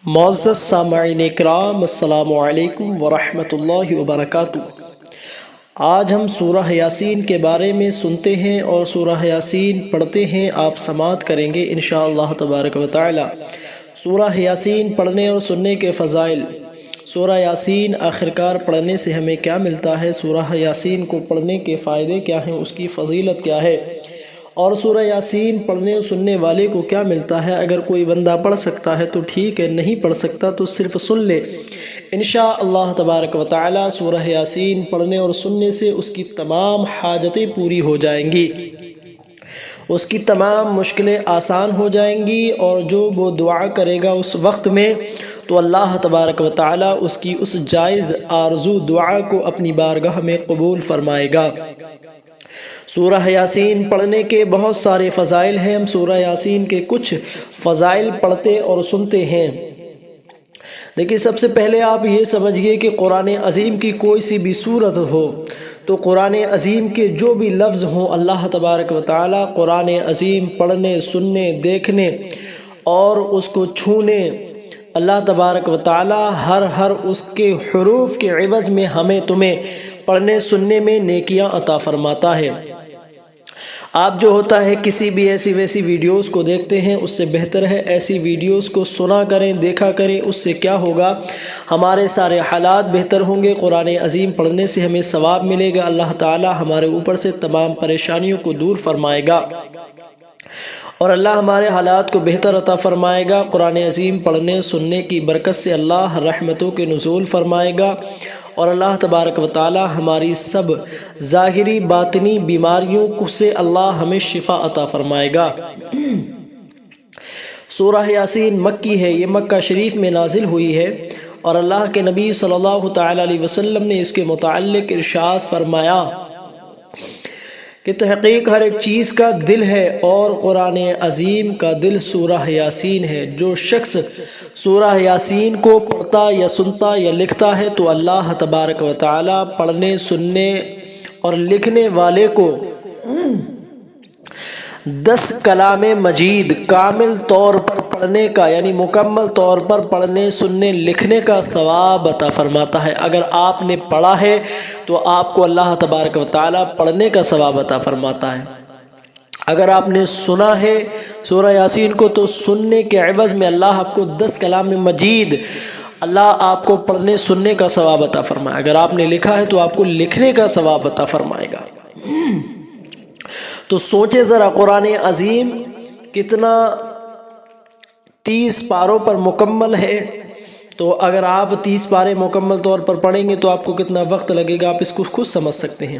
معزز سامعین اکرام، السلام علیکم ورحمۃ اللہ وبرکاتہ۔ آج ہم سورہ یاسین کے بارے میں سنتے ہیں اور سورہ یاسین پڑھتے ہیں، آپ سماعت کریں گے انشاءاللہ تبارک و تعالی۔ سورہ یاسین پڑھنے اور سننے کے فضائل۔ سورہ یاسین آخرکار پڑھنے سے ہمیں کیا ملتا ہے، سورہ یاسین کو پڑھنے کے فائدے کیا ہیں، اس کی فضیلت کیا ہے، اور سورہ یاسین پڑھنے اور سننے والے کو کیا ملتا ہے۔ اگر کوئی بندہ پڑھ سکتا ہے تو ٹھیک ہے، نہیں پڑھ سکتا تو صرف سن لے۔ انشاءاللہ تبارک و تعالی سورہ یاسین پڑھنے اور سننے سے اس کی تمام حاجتیں پوری ہو جائیں گی، اس کی تمام مشکلیں آسان ہو جائیں گی، اور جو وہ دعا کرے گا اس وقت میں تو اللہ تبارک و تعالی اس کی اس جائز آرزو دعا کو اپنی بارگاہ میں قبول فرمائے گا۔ سورہ یاسین پڑھنے کے بہت سارے فضائل ہیں، ہم سورہ یاسین کے کچھ فضائل پڑھتے اور سنتے ہیں۔ دیکھیے، سب سے پہلے آپ یہ سمجھئے کہ قرآن عظیم کی کوئی سی بھی سورت ہو تو قرآن عظیم کے جو بھی لفظ ہوں، اللہ تبارک و تعالی قرآن عظیم پڑھنے، سننے، دیکھنے اور اس کو چھونے، اللہ تبارک و تعالی ہر اس کے حروف کے عوض میں ہمیں تمہیں پڑھنے سننے میں نیکیاں عطا فرماتا ہے۔ آپ جو ہوتا ہے کسی بھی ایسی ویسی ویڈیوز کو دیکھتے ہیں، اس سے بہتر ہے ایسی ویڈیوز کو سنا کریں، دیکھا کریں۔ اس سے کیا ہوگا، ہمارے سارے حالات بہتر ہوں گے، قرآن عظیم پڑھنے سے ہمیں ثواب ملے گا، اللہ تعالی ہمارے اوپر سے تمام پریشانیوں کو دور فرمائے گا اور اللہ ہمارے حالات کو بہتر عطا فرمائے گا۔ قرآن عظیم پڑھنے سننے کی برکت سے اللہ رحمتوں کے نزول فرمائے گا، اور اللہ تبارک و تعالی ہماری سب ظاہری باطنی بیماریوں سے اللہ ہمیں شفا عطا فرمائے گا۔ سورہ یاسین مکی ہے، یہ مکہ شریف میں نازل ہوئی ہے، اور اللہ کے نبی صلی اللہ تعالی علیہ وسلم نے اس کے متعلق ارشاد فرمایا کہ تحقیق ہر ایک چیز کا دل ہے، اور قرآن عظیم کا دل سورہ یاسین ہے۔ جو شخص سورہ یاسین کو پڑھتا یا سنتا یا لکھتا ہے تو اللہ تبارک و تعالی پڑھنے، سننے اور لکھنے والے کو 10 کلام مجید کامل طور پر پڑھنے کا، یعنی مکمل طور پر پڑھنے، سننے، لکھنے کا ثواب عطا فرماتا ہے۔ اگر آپ نے پڑھا ہے تو آپ کو اللہ تبارک و تعالی پڑھنے کا ثواب عطا فرماتا ہے۔ اگر آپ نے سنا ہے سورہ یاسین کو تو سننے کے عوض میں اللہ آپ کو 10 کلام مجید، اللہ آپ کو پڑھنے سننے کا ثواب عطا فرمائے۔ اگر آپ نے لکھا ہے تو آپ کو لکھنے کا ثواب عطا فرمائے گا۔ تو سوچے ذرا، قرآن عظیم کتنا 30 پاروں پر مکمل ہے، تو اگر آپ 30 پارے مکمل طور پر پڑھیں گے تو آپ کو کتنا وقت لگے گا، آپ اس کو خود سمجھ سکتے ہیں۔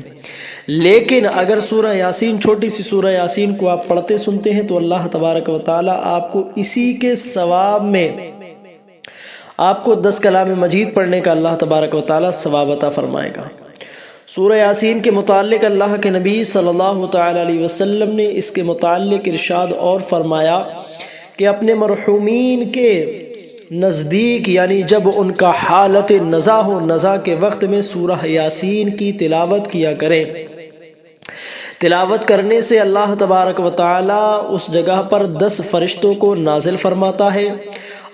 لیکن اگر سورہ یاسین، چھوٹی سی سورہ یاسین کو آپ پڑھتے سنتے ہیں تو اللہ تبارک و تعالی آپ کو اسی کے ثواب میں آپ کو 10 کلام مجید پڑھنے کا اللہ تبارک و تعالی ثواب عطا فرمائے گا۔ سورہ یاسین کے متعلق اللہ کے نبی صلی اللہ تعالی علیہ وسلم نے اس کے متعلق ارشاد اور فرمایا کہ اپنے مرحومین کے نزدیک، یعنی جب ان کا حالت نزا ہو، نزا کے وقت میں سورہ یاسین کی تلاوت کیا کریں۔ تلاوت کرنے سے اللہ تبارک و تعالی اس جگہ پر 10 فرشتوں کو نازل فرماتا ہے،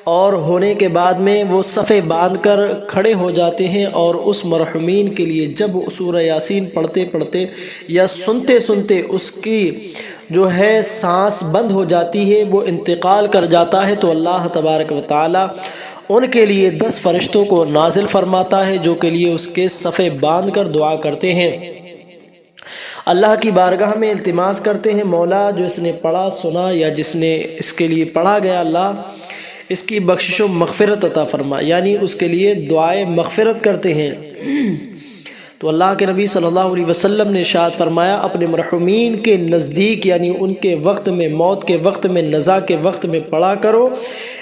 اور ہونے کے بعد میں وہ صفیں باندھ کر کھڑے ہو جاتے ہیں، اور اس مرحومین کے لیے جب سورہ یاسین پڑھتے پڑھتے یا سنتے سنتے اس کی جو ہے سانس بند ہو جاتی ہے، وہ انتقال کر جاتا ہے، تو اللہ تبارک و تعالی ان کے لیے 10 فرشتوں کو نازل فرماتا ہے، جو کے لیے اس کے صفیں باندھ کر دعا کرتے ہیں، اللہ کی بارگاہ میں التماس کرتے ہیں، مولا جس نے پڑھا سنا یا جس نے اس کے لیے پڑھا گیا، اللہ اس کی بخشش و مغفرت عطا فرما، یعنی اس کے لیے دعائے مغفرت کرتے ہیں۔ تو اللہ کے نبی صلی اللہ علیہ وسلم نے ارشاد فرمایا، اپنے مرحومین کے نزدیک، یعنی ان کے وقت میں، موت کے وقت میں، نزا کے وقت میں پڑھا کرو۔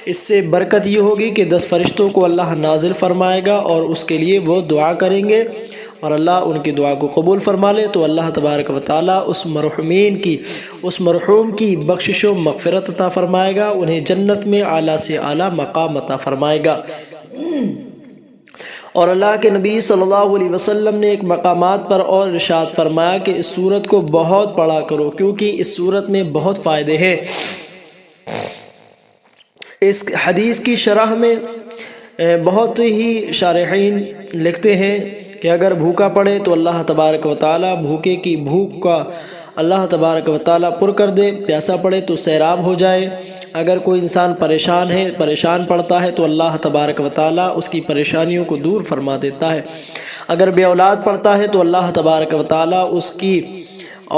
اس سے برکت یہ ہوگی کہ 10 فرشتوں کو اللہ نازل فرمائے گا، اور اس کے لیے وہ دعا کریں گے، اور اللہ ان کی دعا کو قبول فرما لے، تو اللہ تبارک و تعالی اس مرحوم کی بخشش و مغفرت عطا فرمائے گا، انہیں جنت میں اعلیٰ سے اعلیٰ مقام عطا فرمائے گا۔ اور اللہ کے نبی صلی اللہ علیہ وسلم نے ایک مقامات پر اور ارشاد فرمایا کہ اس سورت کو بہت پڑھا کرو، کیونکہ اس سورت میں بہت فائدے ہیں۔ اس حدیث کی شرح میں بہت ہی شارحین لکھتے ہیں کہ اگر بھوکا پڑے تو اللہ تبارک و تعالیٰ بھوکے کی بھوک کا اللہ تبارک و تعالیٰ پر کر دے، پیاسا پڑے تو سیراب ہو جائے۔ اگر کوئی انسان پریشان پڑتا ہے تو اللہ تبارک و تعالیٰ اس کی پریشانیوں کو دور فرما دیتا ہے۔ اگر بے اولاد پڑتا ہے تو اللہ تبارک و تعالیٰ اس کی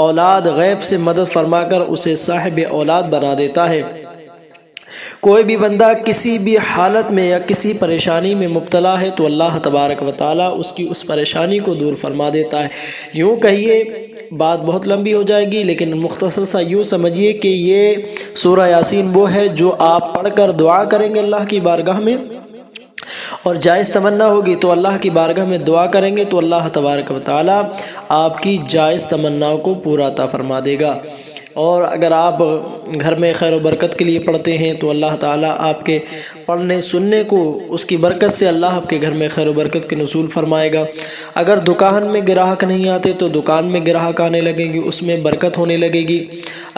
اولاد غیب سے مدد فرما کر اسے صاحب اولاد بنا دیتا ہے۔ کوئی بھی بندہ کسی بھی حالت میں یا کسی پریشانی میں مبتلا ہے تو اللہ تبارک و تعالیٰ اس کی اس پریشانی کو دور فرما دیتا ہے۔ یوں کہیے، بات بہت لمبی ہو جائے گی لیکن مختصر سا یوں سمجھیے کہ یہ سورہ یاسین وہ ہے جو آپ پڑھ کر دعا کریں گے اللہ کی بارگاہ میں، اور جائز تمنا ہوگی تو اللہ کی بارگاہ میں دعا کریں گے تو اللہ تبارک و تعالیٰ آپ کی جائز تمناؤں کو پورا عطا فرما دے گا۔ اور اگر آپ گھر میں خیر و برکت کے لیے پڑھتے ہیں تو اللہ تعالیٰ آپ کے پڑھنے سننے کو اس کی برکت سے اللہ آپ کے گھر میں خیر و برکت کے نزول فرمائے گا۔ اگر دکان میں گراہک نہیں آتے تو دکان میں گراہک آنے لگیں گے، اس میں برکت ہونے لگے گی۔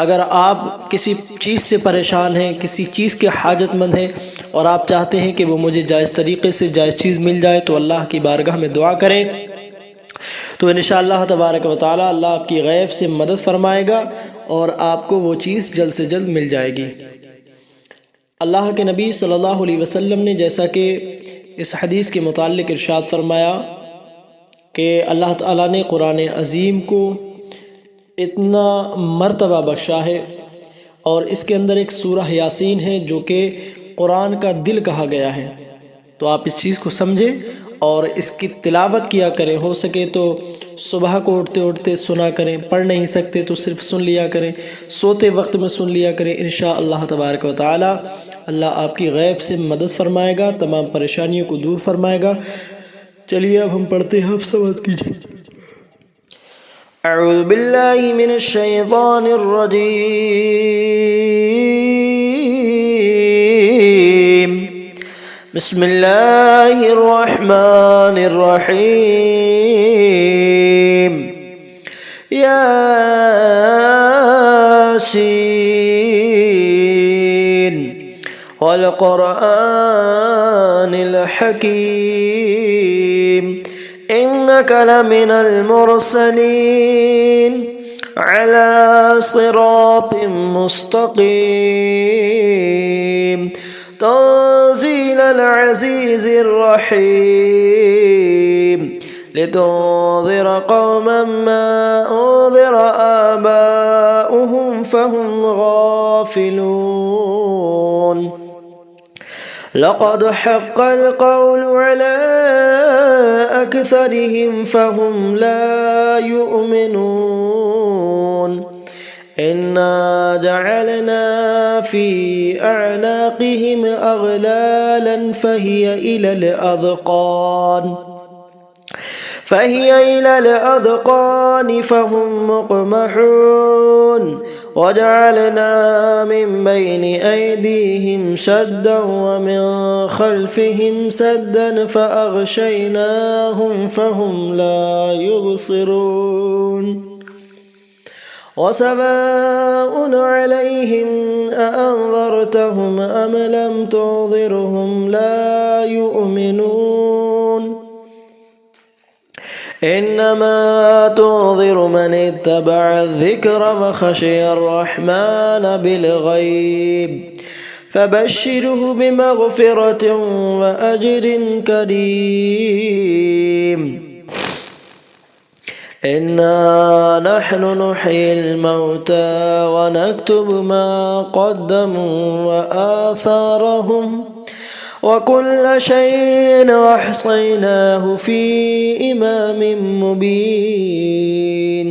اگر آپ کسی چیز سے پریشان ہیں، کسی چیز کے حاجت مند ہیں اور آپ چاہتے ہیں کہ وہ مجھے جائز طریقے سے جائز چیز مل جائے تو اللہ کی بارگاہ میں دعا کریں تو انشاءاللہ تبارک و تعالیٰ اللہ آپ کی غیب سے مدد فرمائے گا اور آپ کو وہ چیز جلد سے جلد مل جائے گی۔ اللہ کے نبی صلی اللہ علیہ وسلم نے جیسا کہ اس حدیث کے متعلق ارشاد فرمایا کہ اللہ تعالیٰ نے قرآن عظیم کو اتنا مرتبہ بخشا ہے، اور اس کے اندر ایک سورہ یاسین ہے جو کہ قرآن کا دل کہا گیا ہے۔ تو آپ اس چیز کو سمجھیں اور اس کی تلاوت کیا کریں، ہو سکے تو صبح کو اٹھتے اٹھتے سنا کریں، پڑھ نہیں سکتے تو صرف سن لیا کریں، سوتے وقت میں سن لیا کریں۔ انشاءاللہ تبارک و تعالی اللہ آپ کی غیب سے مدد فرمائے گا، تمام پریشانیوں کو دور فرمائے گا۔ چلیے اب ہم پڑھتے ہیں، آپ سماعت کیجیے۔ اعوذ باللہ من الشیطان الرجیم، بسم اللہ الرحمن الرحیم، یاسین والقرآن الحکیم، إنك لمن المرسلين على صراط مستقيم، تنزيل العزيز الرحيم، لتنذر قوما ما أنذر آباؤهم فهم غافلون، لقد حق القول على أكثرهم فهم لا يؤمنون، إنا جعلنا في أعناقهم أغلالا فهي إلى الأذقان فهم مقمحون، وجعلنا من بين أيديهم سدا ومن خلفهم سدا فأغشيناهم فهم لا يبصرون، وسواء عليهم أأنذرتهم أم لم تنذرهم لا يؤمنون، إنما تنذر من اتبع الذكر وخشي الرحمن بالغيب، فبشره بمغفرة وأجر كريم، إنا نحن نحيي الموتى ونكتب ما قدموا وآثارهم، وكل شيء أحصيناه في إمام مبين،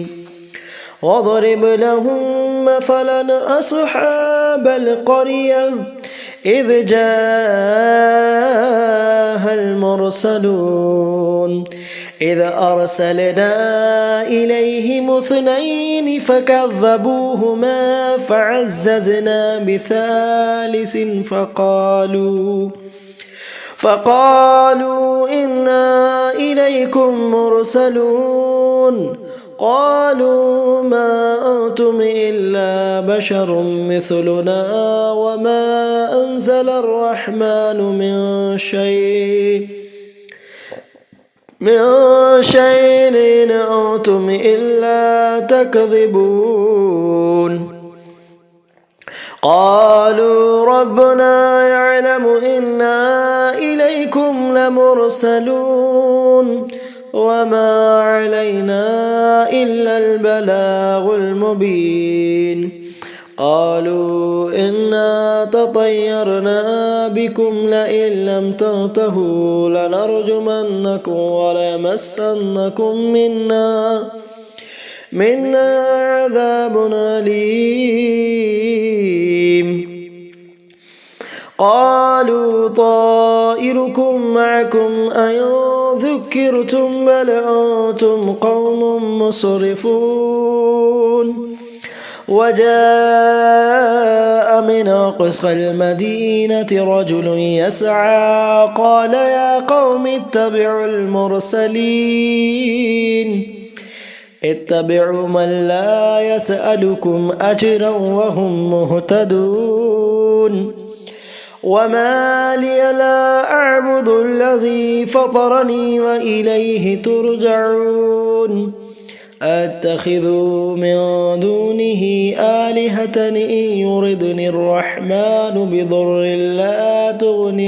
واضرب لهم مثلا أصحاب القرية إذ جاءها المرسلون، إذ أرسلنا إليهم 2 فكذبوهما فعززنا بثالث فقالوا إنا إليكم مرسلون، قالوا ما أنتم إلا بشر مثلنا وما أنزل الرحمن من شيء إن أنتم إلا تكذبون قالوا ربنا يعلم إنا إليكم لمرسلون وما علينا إلا البلاغ المبين قالوا إنا تطيرنا بكم لئن لم تنتهوا لنرجمنكم وليمسنكم منا عذاب أليم قالوا طائركم معكم أئن ذكرتم بل أنتم قوم مسرفون وجاء من أقصى المدينة رجل يسعى قال يا قوم اتبعوا المرسلين اتبعوا من لا يسألكم أجرا وهم مهتدون وما لي لا أعبد الذي فطرني وإليه ترجعون أتخذ من دونه آلهة إن يردني الرحمن بضر لا تغن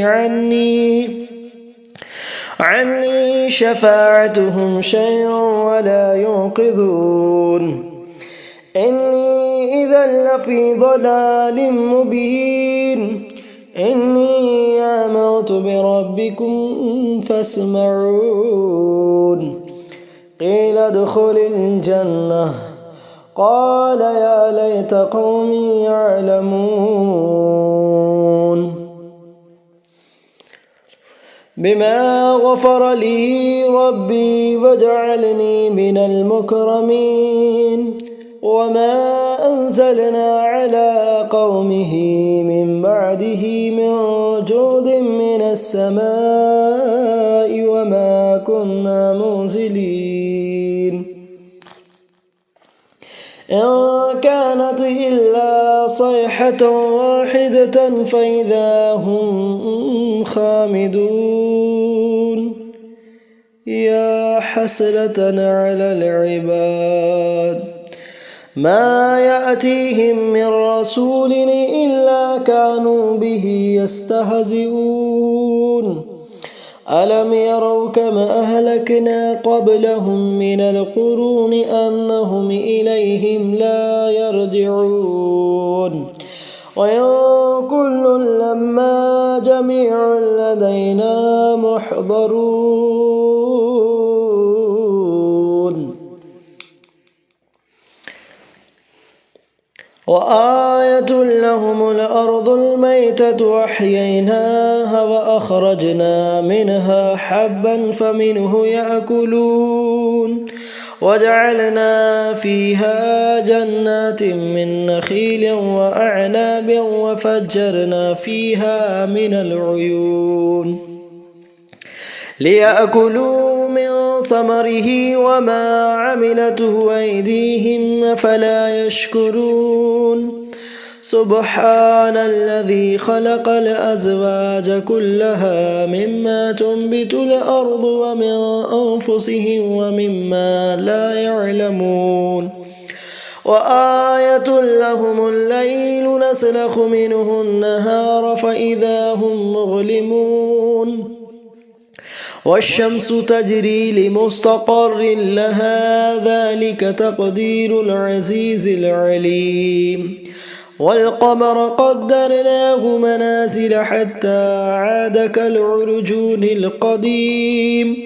عني شفاعتهم شيئا ولا ينقذون إني إذا لفي ضلال مبين إني آمنت بربكم فاسمعون قيل ادخل الجنة قال يا ليت قومي يعلمون بما غفر لي ربي وجعلني من المكرمين وما أنزلنا على قومه من بعده من جود من السماء وما كنا منزلين إن كانت إلا صيحة واحدة فإذا هم خامدون يا حسرة على العباد ما يأتيهم من رسول إلا كانوا به يستهزئون ألم يروا كما أهلكنا قبلهم من القرون أنهم إليهم لا يرجعون وإن كل لما جميع لدينا محضرون وآية لهم الأرض الميتة وأحييناها وأخرجنا منها حبا فمنه يأكلون وجعلنا فيها جنات من نخيل وأعناب وفجرنا فيها من العيون ليأكلوا من ثمره وما عملته أيديهم فلا يشكرون سبحان الذي خلق الأزواج كلها مما تنبت الأرض ومن أنفسهم ومما لا يعلمون وآية لهم الليل نسلخ منه النهار فإذا هم مظلمون والشمس تجري لمستقر لها ذلك تقدير العزيز العليم والقمر قدرناه منازل حتى عاد كالعرجون القديم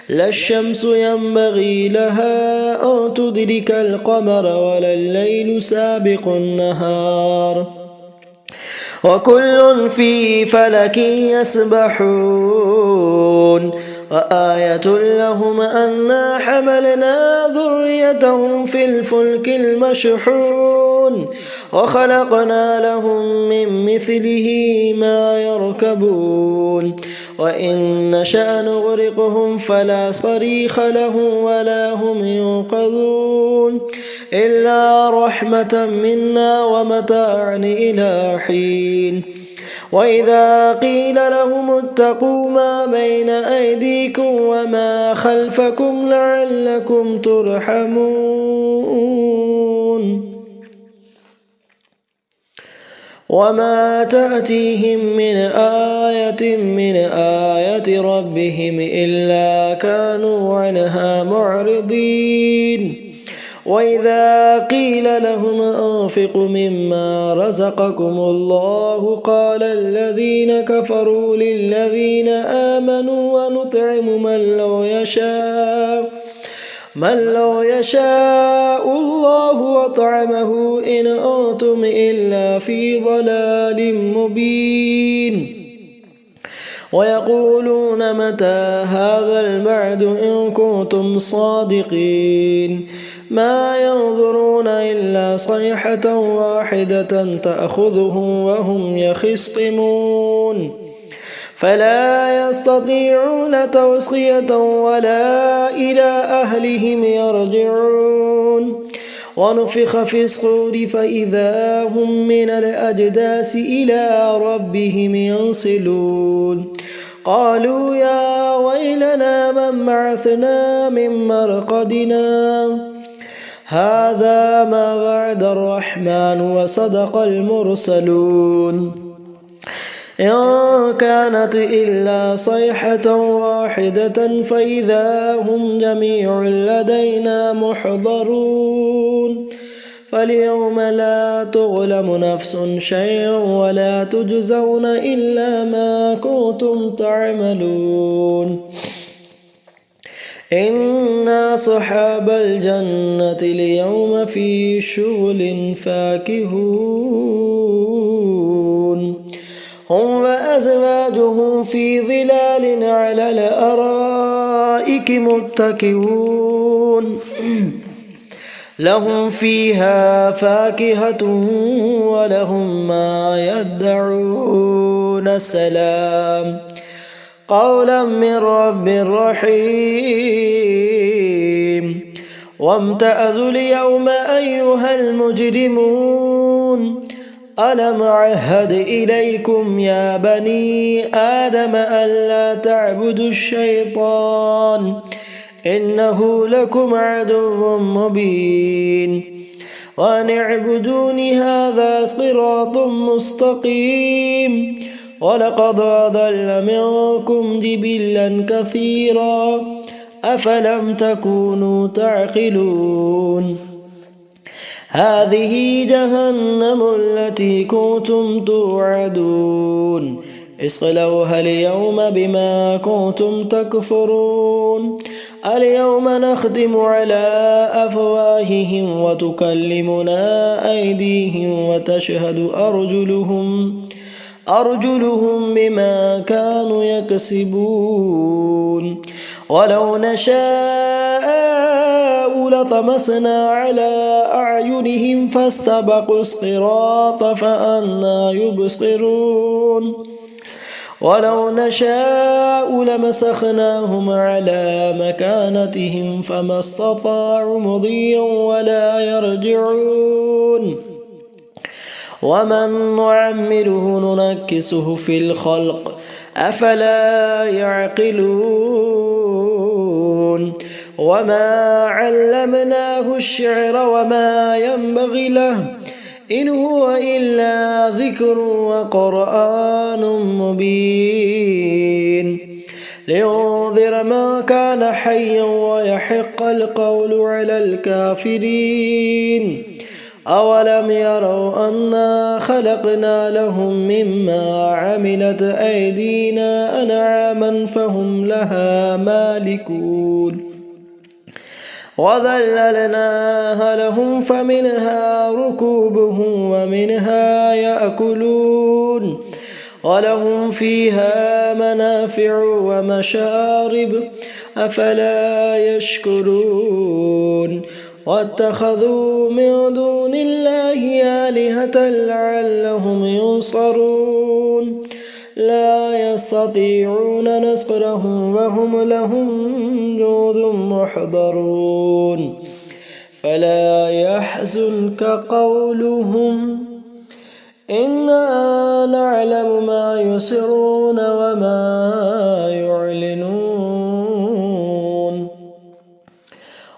لا الشمس ينبغي لها أن تدرك القمر ولا الليل سابق النهار وكل في فلك يسبحون وآية لهم أنا حملنا ذريتهم في الفلك المشحون وخلقنا لهم من مثله ما يركبون وإن نشأ نغرقهم فلا صريخ لهم ولا هم ينقذون إلا رحمة منا ومتاعا إلى حين وإذا قيل لهم اتقوا ما بين أيديكم وما خلفكم لعلكم ترحمون وما تأتيهم من آية ربهم إلا كانوا عنها معرضين وإذا قيل لهم أنفقوا مما رزقكم الله قال الذين كفروا للذين آمنوا ونطعم من لو يشاء الله وطعمه إن أنتم إلا في ضلال مبين ويقولون متى هذا الوعد إن كنتم صادقين ما ينظرون إلا صيحة واحدة تأخذهم وهم يخصمون فلا يستطيعون توصية ولا إلى أهلهم يرجعون ونفخ في الصور فإذا هم من الأجداث إلى ربهم ينسلون قالوا يا ويلنا من بعثنا من مرقدنا هذا ما وعد الرحمن وصدق المرسلون إن كانت إلا صيحة واحدة فإذا هم جميع لدينا محضرون فاليوم لا تظلم نفس شيئا ولا تجزون إلا ما كنتم تعملون إن أصحاب الجنة اليوم في شغل فاكهون هم وأزواجهم في ظلال على الأرائك متكئون لهم فيها فاكهة ولهم ما يدعون سلام قولا من رب رحيم وامتازوا اليوم أيها المجرمون ألم أعهد إليكم يا بني آدم ألا تعبدوا الشيطان إنه لكم عدو مبين وأن اعبدوني هذا صراط مستقيم ولقد أضل منكم جبلا كثيرا أفلم تكونوا تعقلون هذه جهنم التي كنتم توعدون اصلوها اليوم بما كنتم تكفرون اليوم نختم على أفواههم وتكلمنا أيديهم وتشهد أرجلهم بما كانوا يكسبون ولو نشاء لطمسنا على أعينهم فاستبقوا الصراط فأنى يبصرون ولو نشاء لمسخناهم على مكانتهم فما استطاعوا مضيا ولا يرجعون ومن نعمره ننكسه في الخلق أفلا يعقلون وما علمناه الشعر وما ينبغي له إن هو إلا ذكر وقرآن مبين لينذر من كان حيا ويحق القول على الكافرين أولم يروا أنا خلقنا لهم مما عملت أيدينا أنعاما فهم لها مالكون وذللناها لهم فمنها ركوبهم ومنها يأكلون وَلَهُمْ فِيهَا مَنَافِعُ وَمَشَارِبُ أَفَلَا يَشْكُرُونَ وَاتَّخَذُوا مِن دُونِ اللَّهِ آلِهَةً لَعَلَّهُمْ يُنصَرُونَ لا يستطيعون نصرهم وهم لهم جند محضرون فلا يحزنك قولهم إنا نعلم ما يسرون وما يعلنون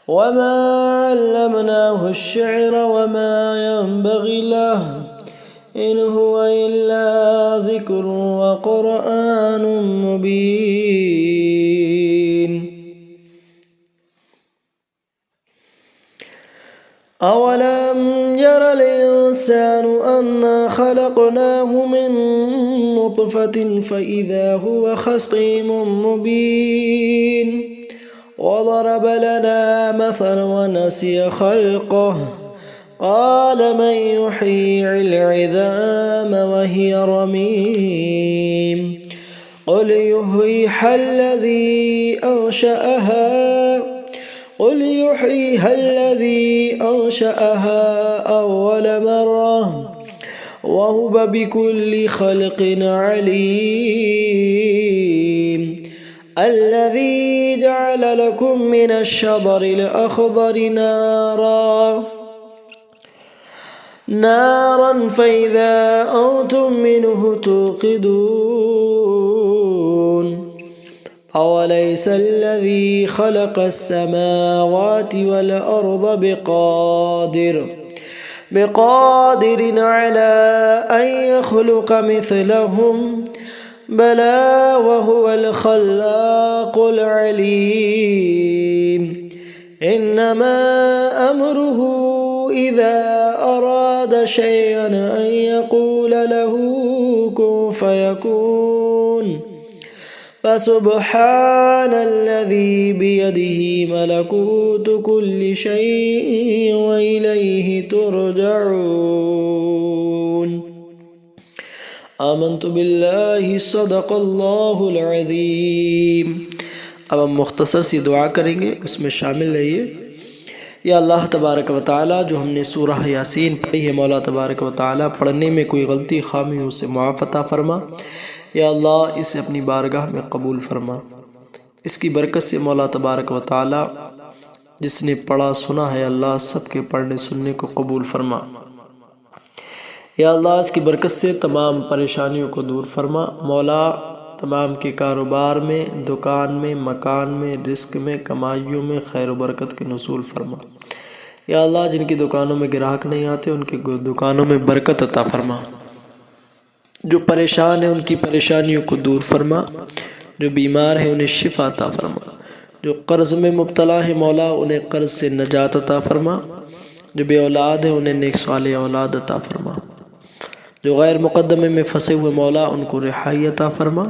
وما علمناه الشعر وما ينبغي له إن هو إلا ذكر وقرآن مبين أولم ير الإنسان أنا خلقناه من نطفة فإذا هو خصيم مبين وضرب لنا مثلا ونسي خلقه قال من يحيي العظام وهي رميم قل يحييها الذي أنشأها أول مرة وهو بكل خلق عليم الذي جعل لكم من الشجر الأخضر نارا فإذا أنتم منه توقدون أوليس الذي خلق السماوات والأرض بقادر على أن يخلق مثلهم بلى وهو الخلاق العليم إنما أمره إذا أراد شيئا أن يقول له كن فيكون فسبحان الذي بيده ملكوت كل شيء وإليه ترجعون آمنت بالله صدق اللہ العظیم۔ اب ہم مختصر سی دعا کریں گے، اس میں شامل رہیے۔ یا اللہ تبارک و تعالی، جو ہم نے سورہ یاسین پڑھی ہے، مولا تبارک و تعالی پڑھنے میں کوئی غلطی خامی ہو اسے معاف عطا فرما۔ یا اللہ اسے اپنی بارگاہ میں قبول فرما۔ اس کی برکت سے مولا تبارک و تعالی جس نے پڑھا سنا ہے، اللہ سب کے پڑھنے سننے کو قبول فرما۔ یا اللہ اس کی برکت سے تمام پریشانیوں کو دور فرما۔ مولا تمام کے کاروبار میں، دکان میں، مکان میں، رزق میں، کمائیوں میں خیر و برکت کے نزول فرما۔ یا اللہ جن کی دکانوں میں گراہک نہیں آتے، ان کی دکانوں میں برکت عطا فرما۔ جو پریشان ہیں ان کی پریشانیوں کو دور فرما۔ جو بیمار ہیں انہیں شفا عطا فرما۔ جو قرض میں مبتلا ہیں مولا انہیں قرض سے نجات عطا فرما۔ جو بے اولاد ہیں انہیں نیک صالح اولاد عطا فرما۔ جو غیر مقدمے میں پھنسے ہوئے مولا ان کو رہائی عطا فرما۔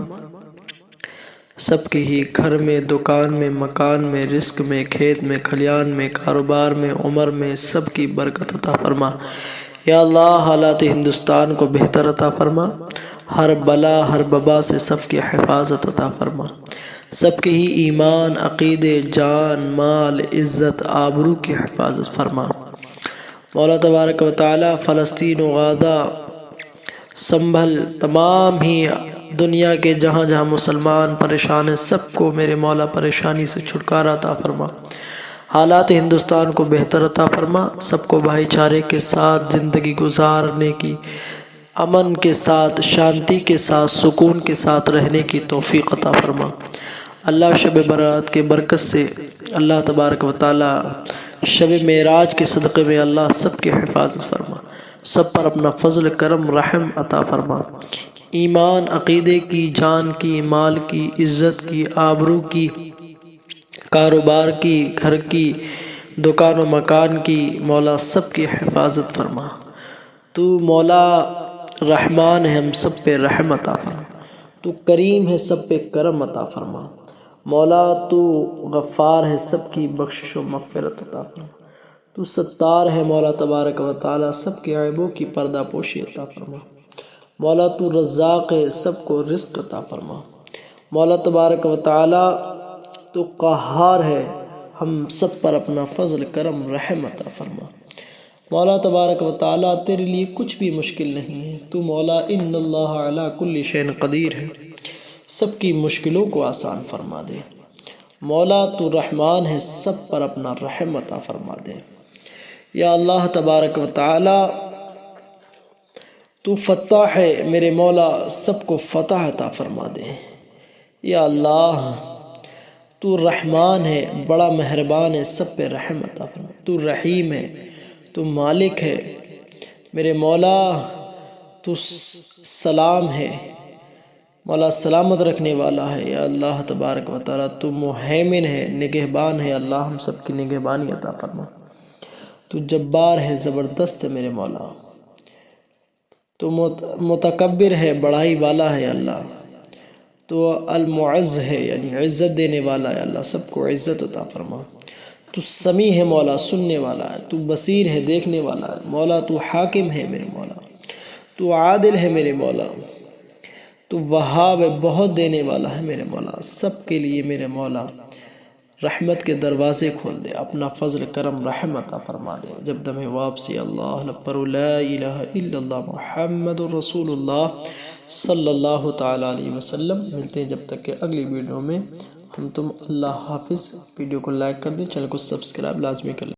سب کے ہی گھر میں، دکان میں، مکان میں، رزق میں، کھیت میں، کھلیان میں، کاروبار میں، عمر میں سب کی برکت عطا فرما۔ یا اللہ حالات ہندوستان کو بہتر عطا فرما۔ ہر بلا ہر وبا سے سب کی حفاظت عطا فرما۔ سب کے ہی ایمان، عقیدے، جان، مال، عزت، آبرو کی حفاظت فرما۔ مولا تبارک و تعالی فلسطین و غزہ سنبھل تمام ہی دنیا کے جہاں جہاں مسلمان پریشان ہیں، سب کو میرے مولا پریشانی سے چھٹکارا عطا فرما۔ حالات ہندوستان کو بہتر عطا فرما۔ سب کو بھائی چارے کے ساتھ زندگی گزارنے کی، امن کے ساتھ، شانتی کے ساتھ، سکون کے ساتھ رہنے کی توفیق عطا فرما۔ اللہ شب برات کے برکت سے اللہ تبارک و تعالی شب معراج کے صدقے میں اللہ سب کی حفاظت فرما۔ سب پر اپنا فضل کرم رحم عطا فرما۔ ایمان، عقیدے کی، جان کی، مال کی، عزت کی، آبرو کی، کاروبار کی، گھر کی، دکان و مکان کی مولا سب کی حفاظت فرما۔ تو مولا رحمان ہے، ہم سب پہ رحم عطا فرما۔ تو کریم ہے، سب پہ کرم عطا فرما۔ مولا تو غفار ہے، سب کی بخشش و مغفرت عطا فرما۔ تو ستار ہے مولا تبارک و تعالی، سب کے عیبوں کی پردہ پوشی عطا فرما۔ مولا تو رزاق ہے، سب کو رزق عطا فرما۔ مولا تبارک و تعالی تو قہار ہے، ہم سب پر اپنا فضل کرم رحم عطا فرما۔ مولا تبارک و تعالی تیرے لیے کچھ بھی مشکل نہیں ہے، تو مولا ان اللہ علی کل شیء قدیر ہے، سب کی مشکلوں کو آسان فرما دے۔ مولا تو رحمان ہے، سب پر اپنا رحم عطا فرما دے۔ یا اللہ تبارک و تعالی تو فتاح ہے میرے مولا، سب کو فتح عطا فرما دے۔ یا اللہ تو رحمان ہے، بڑا مہربان ہے، سب پہ رحم عطا فرما۔ تو رحیم ہے، تو مالک ہے میرے مولا، تو سلام ہے مولا، سلامت رکھنے والا ہے۔ یا اللہ تبارک و تعالی تو مہیمن ہے، نگہبان ہے، اللہ ہم سب کی نگہبانی عطا فرما۔ تو جبار ہے، زبردست ہے میرے مولا، تو متکبر ہے، بڑائی والا ہے اللہ، تو المعز ہے یعنی عزت دینے والا ہے اللہ، سب کو عزت عطا فرما۔ تو سمیع ہے مولا، سننے والا ہے، تو بصیر ہے، دیکھنے والا ہے مولا، تو حاکم ہے میرے مولا، تو عادل ہے میرے مولا، تو وہاب ہے، بہت دینے والا ہے میرے مولا۔ سب کے لیے میرے مولا رحمت کے دروازے کھول دے، اپنا فضل کرم رحم عطا فرما دے۔ جب دم واپسی اللہ اکبر لا الہ الا اللہ محمد رسول اللہ صلی اللہ تعالی علیہ وسلم۔ ملتے ہیں جب تک کہ اگلی ویڈیو میں، ہم تم اللہ حافظ۔ ویڈیو کو لائک کر دیں، چینل کو سبسکرائب لازمی کر لیں۔